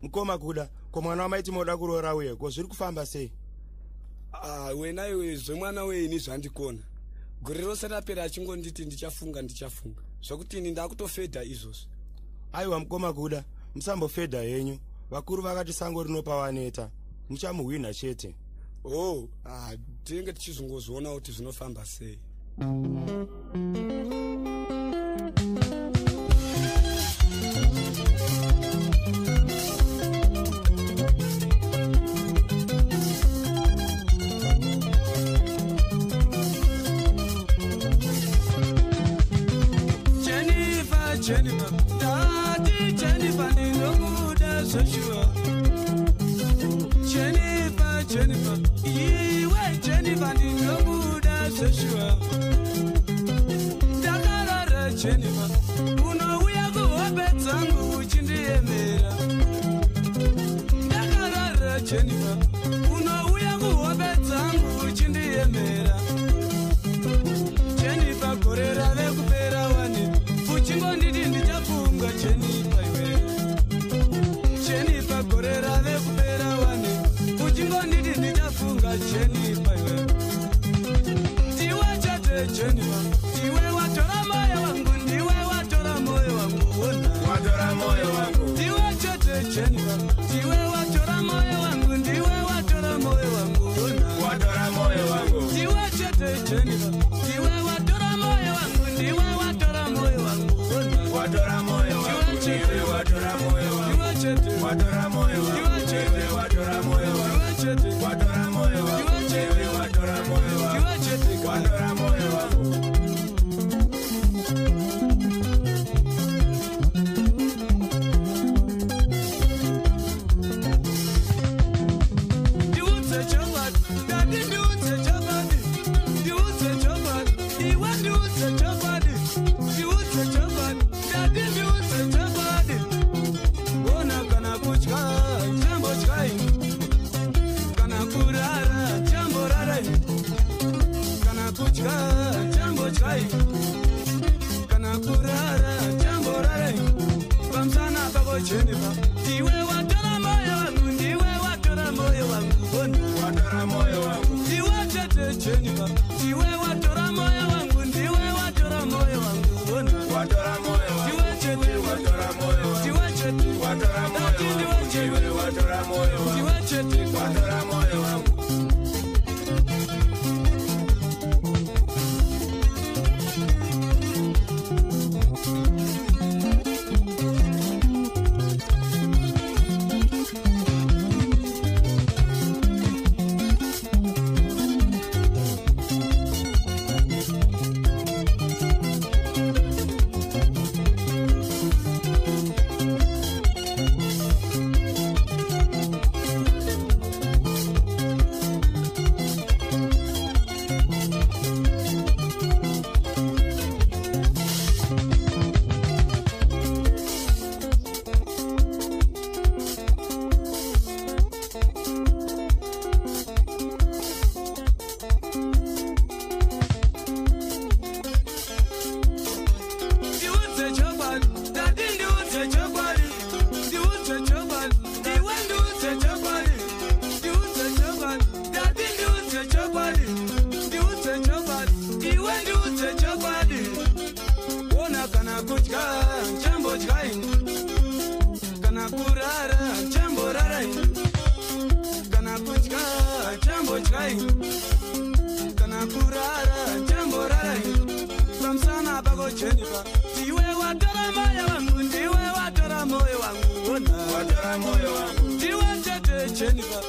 Mkoma kuda, kwa mwana wa maiti moda kurora uye, kwa zuri kufamba sei? Wena iwe, zwe mwana we ini zvandikona. Gorero sera pera chingo nditi ndichafunga. Zvakuti ninda kutofedha izvozvo. Aiwa mkoma kuda, msambo fedha yenyu. Vakuru vakati sango rinopa waneta. Muchamuhwina chete. Tinenge tichizongozviona kuti zvinofamba sei. Jennifer, Daddy Jennifer, Ninomuda Joshua. Jennifer, Iwe Jennifer, Ninomuda Joshua. Dakarara Jennifer, unouya kuwapedzangu uchindiemera. Dakarara Jennifer, unouya kuwapedzangu uchindiemera. Jennifer, korera vekupera wane. Uchingo ndidi ndichafunga Jennifer iwe. Jennifer korera vekupera wane. Uchingo ndidi ndichafunga Jennifer iwe. Ndiwe chete Jennifer, ndiwe watora moyo wangu, ndiwe watora moyo wangu ona. Watora moyo wangu. Ndiwe chete Jennifer, ndiwe watora moyo wangu, ndiwe watora moyo wangu ona. Watora moyo wangu. Ndiwe chete Jennifer, ndiwe watora moyo wangu, ndiwe watora moyo wangu. Watora moyo wangu, ndiwe watora moyo wangu. Watora moyo wangu, ndiwe watora moyo wangu. Watora moyo wangu, ndiwe watora moyo wangu. Watora moyo wangu. Jennifer, ndiwe watora moyo wangu, ndiwe watora moyo wangu. Watora moyo wangu. Ndiwe chete Jennifer, ndiwe watora moyo wangu, ndiwe watora moyo wangu. Watora moyo wangu. Ndiwe chete watora moyo wangu. Ndiwe chete watora moyo wangu. Ndiwe watora moyo wangu. Ndiwe chete watora moyo wangu. Jennifer, ndiwe watora moyo wangu, ndiwe watora moyo wangu. Watora moyo wangu. Ndiwe chete Jennifer.